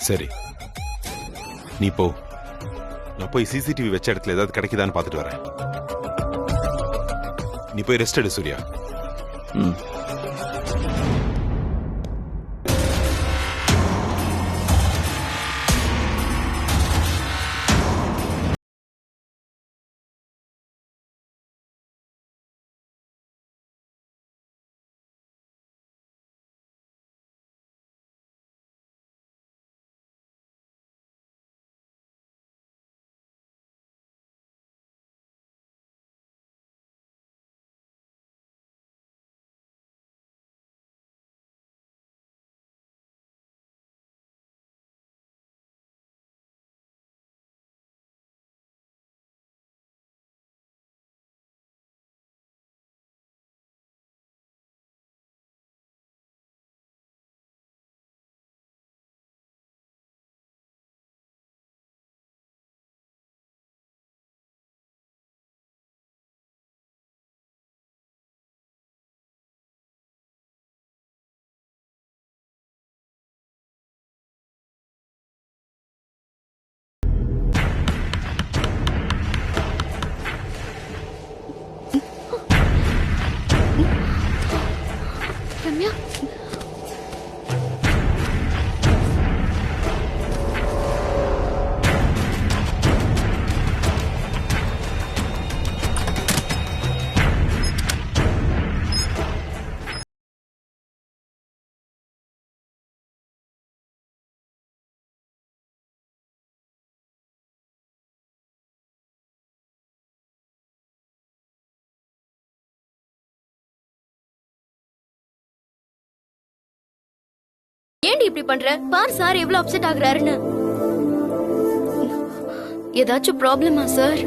சரி, நீ போ. நான் போய் சிசிடிவி வச்ச இடத்துல ஏதாவது கிடைக்குதான்னு பார்த்துட்டு வரேன். நீ போய் ரெஸ்ட் எடு சூர்யா. ம். ரம்யா, ஏன்டி இப்படி பண்ற? பார் சார் எவ்வளவு அப்செட் ஆகுறாருன்னு. ஏதாச்சும் ப்ராப்ளமா சார்?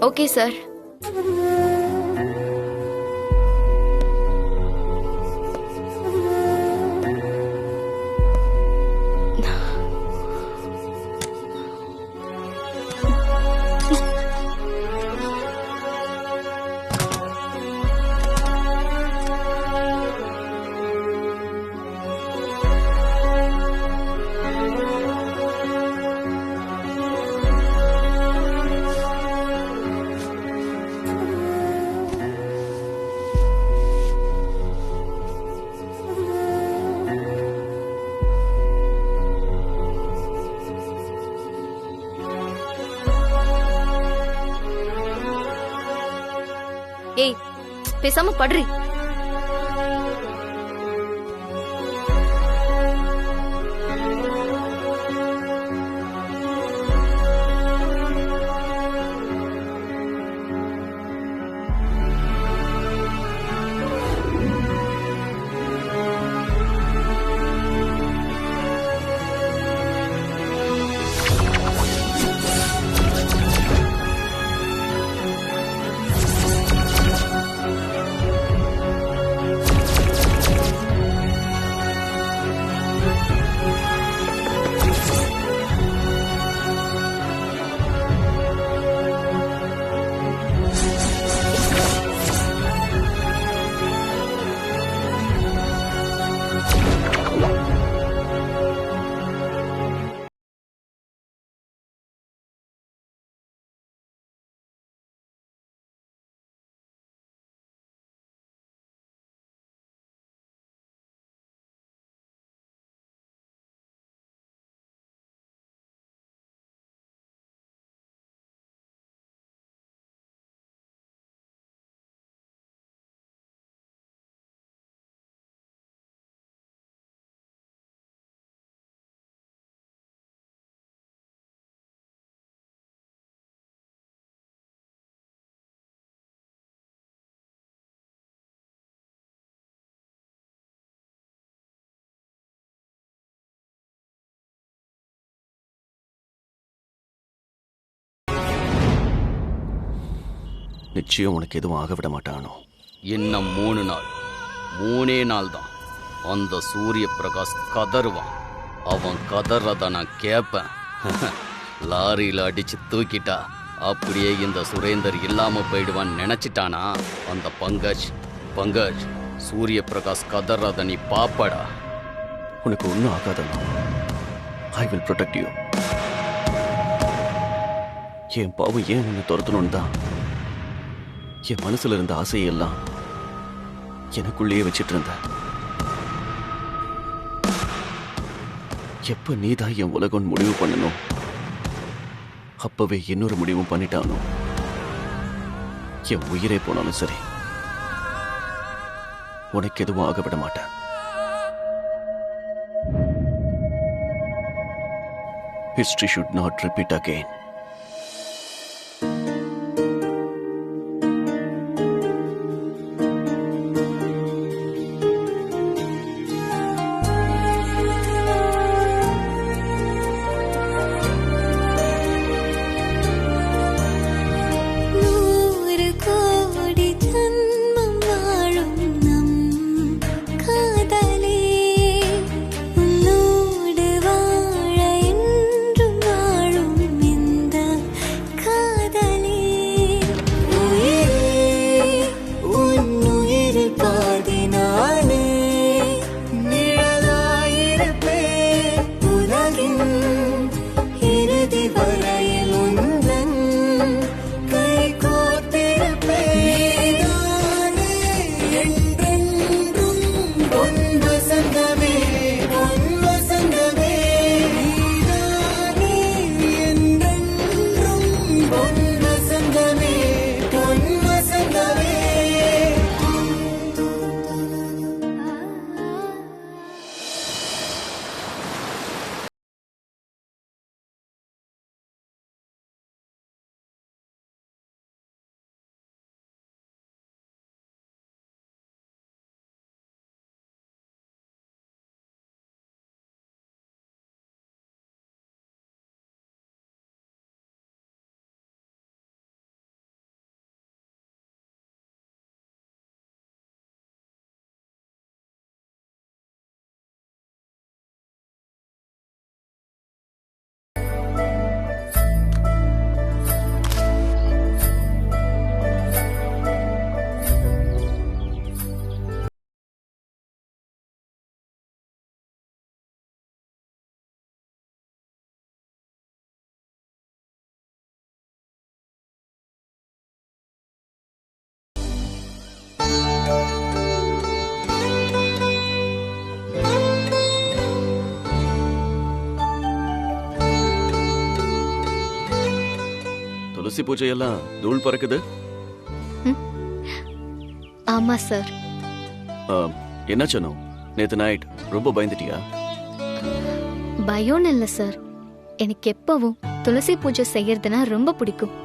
Okay sir. ஏய், பேசாம படுறி. நிச்சயம் உனக்கு எதுவும் ஆக விட மாட்டானோ. இன்னும் 3 நாள், 3 நாள் தான். அந்த சூரிய பிரகாஷ் கதறுவான். அவன் கதறத நான் கேட்பேன். லாரியில அடிச்சு தூக்கிட்டா அப்படியே இந்த சுரேந்தர் இல்லாம போயிடுவான்னு நினைச்சிட்டானா அந்த பங்கஜ் சூரிய பிரகாஷ் கதறத நீ பாப்படா. உனக்கு ஒன்றும் ஆகாதண்ணா. I will protect you. என் பாவம் ஏன் உன்னை துரத்தணும்னு தான் என் மனசுல இருந்த ஆசையெல்லாம் எனக்குள்ளேயே வச்சிட்டு இருந்தேன். எப்ப நீதான் என் உலகம் முடிவு பண்ணணும் அப்பவே இன்னொரு முடிவும் பண்ணிட்டானோ. என் உயிரே போனாலும் சரி உனக்கு எதுவும் ஆக விட மாட்டேன். History should not repeat again. துளசி பூஜையெல்லாம் தூள் பறக்குது. ஆமா சார். என்ன சொன்னோம் நேத்து நைட்? ரொம்ப பயந்துட்டியா? பயம் இல்ல சார், எனக்கு எப்பவும் துளசி பூஜை செய்யறதுனா ரொம்ப பிடிக்கும்.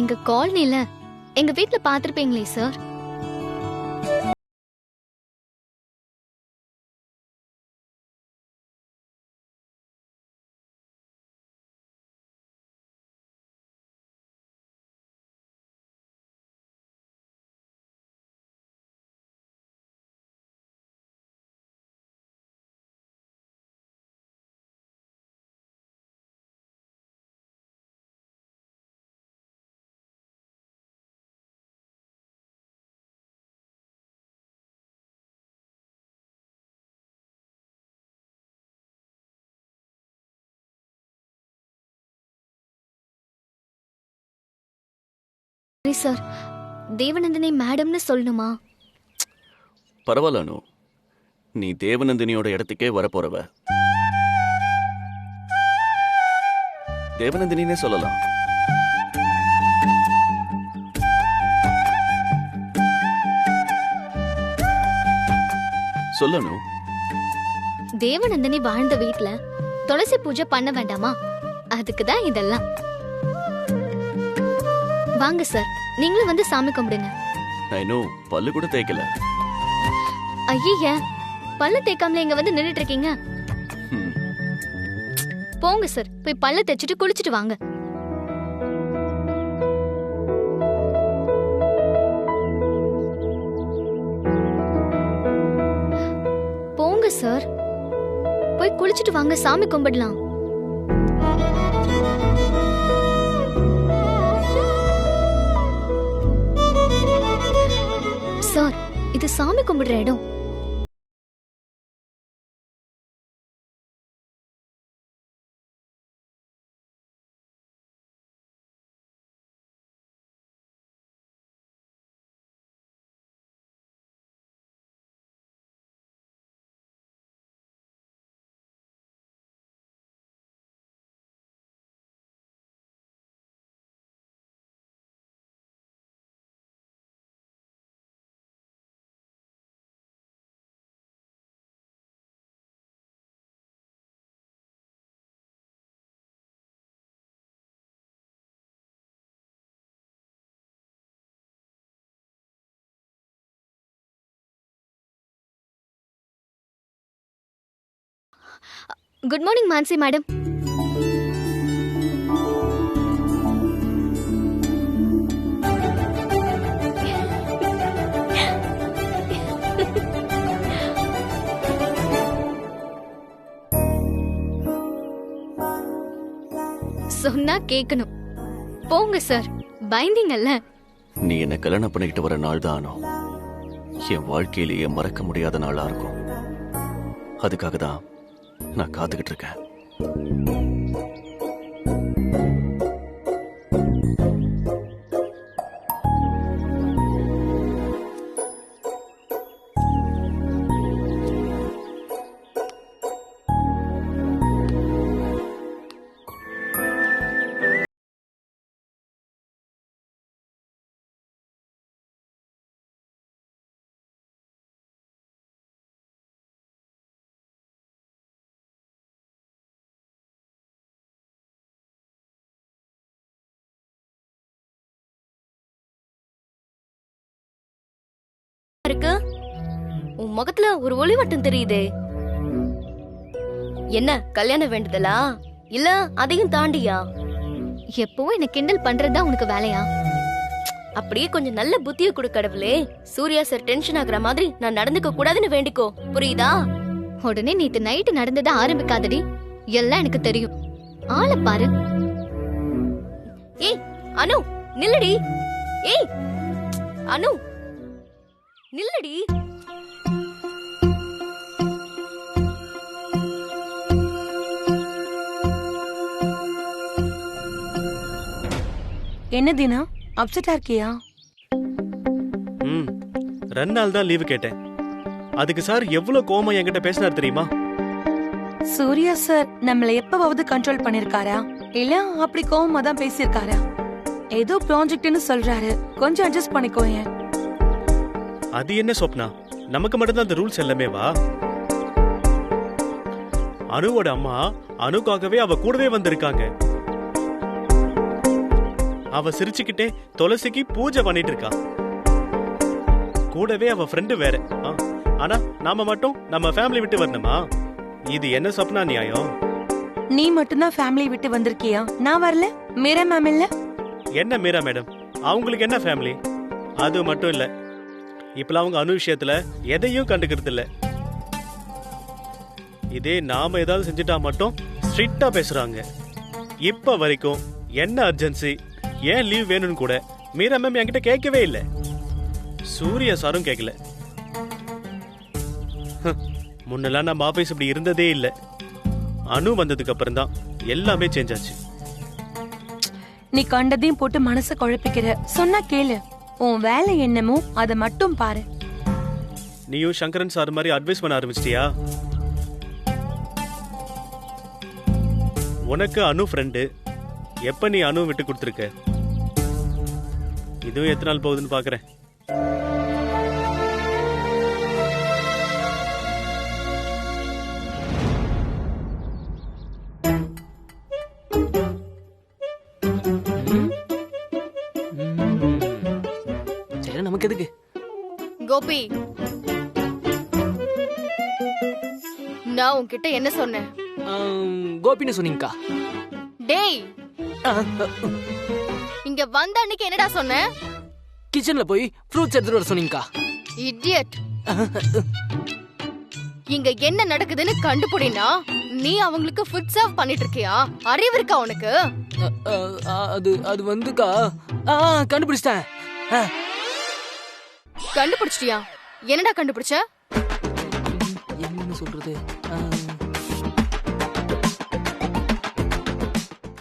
எங்க காலனில எங்க வீட்ல பாத்திருப்பீங்களே சார், சரி சார். தேவநந்தினி மேடம்னு சொல்லணுமா? பரவாயில்ல, நீ தேவநந்தினியோட இடத்துக்கே வரப்போறவ. தேவநந்தினினே சொல்லலாம். சொல்லணும். தேவநந்தினி வாழ்ந்த வீட்ல துளசி பூஜை பண்ண வேண்டாமா? அதுக்குதான் இதெல்லாம். வாங்க சார், நீங்களும் வந்து சாமி கும்பிடுங்க. நான் இன்னும் பல்லு கூட தேய்க்கல. ஐய, பல்ல தேய்க்காமல இங்க வந்து நின்னுட்டு இருக்கீங்க. போங்க சார், போய் பல்ல தேய்ச்சிட்டு குளிச்சிட்டு வாங்க. சார். போய் குளிச்சிட்டு வாங்க, சாமி கும்பிடலாம். சார், இது சாமி கும்பிடுற இடம். Good morning Mansi madam. சொன்னா கேட்கணும். போங்க சார், பயந்தீங்கல்ல. நீ என்ன கல்யாணம் பண்ணிக்கிட்டு வர நாள் தானோ என் வாழ்க்கையிலேயே மறக்க முடியாத நாளா இருக்கும். அதுக்காக தான் நான் காத்துக்கிட்டு இருக்கேன். இருக்கு, உன் முகத்துல ஒரு ஒளிவட்டம் தெரியுதே. என்ன கல்யாணம் வேண்டுதலா இல்ல அதையும் தாண்டியா? எப்பவும் என்ன கிண்டல் பண்றதா உனக்கு வேலையா? அப்படியே கொஞ்சம் நல்ல புத்திய கொடு கடவுளே. சூர்யா சார் டென்ஷன் ஆகுற மாதிரி நான் நடந்துக்க கூடாதுன்னு வேண்டிக்கோ, புரியுதா? உடனே நேத்து நைட்டு நடந்ததை ஆரம்பிக்காதடி, எல்லாம் எனக்கு தெரியும். ஆளை பாரு. ஏய் அனு நில்லடி. ஏய் அனு நில்லடி. என்ன தினா, அப்செட்டா இருக்கியா? 2 நாள் தான் லீவு கேட்டேன். அதுக்கு சார் எவ்வளவு கோவமா என்கிட்ட பேசினார் தெரியுமா? சூர்யா சார் நம்மள எப்பவாவது கண்ட்ரோல் பண்ணிருக்காரா இல்ல அப்படி கோவமா தான் பேசிருக்காரா? ஏதோ ப்ராஜெக்ட்னு சொல்றாரு, கொஞ்சம் அட்ஜஸ்ட் பண்ணிக்கோங்க. அது என்ன சொப்னா, நமக்கு மட்டும்தான் அந்த ரூல்ஸ் எல்லாமே வா. அனுவோட அம்மா அனுக்காகவே அவ கூடவே வந்திருக்காங்க. அவ சிரிச்சுக்கிட்டே துளசிக்கு பூஜை பண்ணிட்டு இருக்கா. கூடவே அவ ஃப்ரெண்டு வேற. ஆனா நாம மட்டும் நம்ம ஃபேமிலி விட்டு வரணுமா? இது என்ன சொப்னா நியாயம்? நீ மட்டும்தான் ஃபேமிலி விட்டு வந்திருக்கியா? நான் வரல. மீரா மேம் இல்ல? என்ன மீரா மேடம், அவங்களுக்கு என்ன ஃபேமிலி? அது மட்டும் இல்ல, இப்ப அவங்க அனு விஷயத்துல எதையும் கண்டுக்கிறது இல்ல. இதே நாம ஏதாவது செஞ்சுட்டா மட்டும் ஸ்ட்ரிக்டா பேசுறாங்க. இப்ப வரைக்கும் என்ன அர்ஜென்சி, ஏன் லீவ் வேணும்னு கூட மீரா மேம் என்கிட்ட கேட்கவே இல்லை. சூர்யா சாரும் கேட்கல. முன்னெல்லாம் நம்ம ஆபீஸ் இப்படி இருந்ததே இல்லை. அனு வந்ததுக்கு அப்புறம் தான் எல்லாமே சேஞ்ச் ஆச்சு. நீ கண்டதையும் போட்டு மனச குழப்பிக்கிற. சொன்னா கேளு, உன் வேலை என்னமோ அதை மட்டும் பாரு. நீயும் சங்கரன் சார் மாதிரி அட்வைஸ் பண்ண ஆரம்பிச்சிட்டியா? உனக்கு அனு ஃப்ரெண்டு, எப்ப நீ அனு விட்டு கொடுத்துருக்க? இதுவும் எத்தனை நாள் போகுதுன்னு பாக்குறேன். நமக்கு எதுக்கு கோபி, நான் உன்கிட்ட என்ன சொன்னேன்? கோபின்னு சொன்னீங்கக்கா. டேய், இங்க வந்த அன்னைக்கு என்னடா சொன்ன? கிச்சன்ல போய் ஃப்ரூட்ஸ் எடுத்துட்டு வர சொன்னீங்கக்கா. இடியட். இங்க என்ன நடக்குதுன்னு கண்டுபிடினா நீ அவங்களுக்கு ஃபுட் சர்வ் பண்ணிட்டு இருக்கியா? அறிவு இருக்கா உனக்கு? அது அது வந்துக்கா கண்டுபிடிச்சிட்டேன். கண்டுபிடிச்சிட்டியா? என்னடா கண்டுபிடிச்ச? என்னன்னு சொல்றது?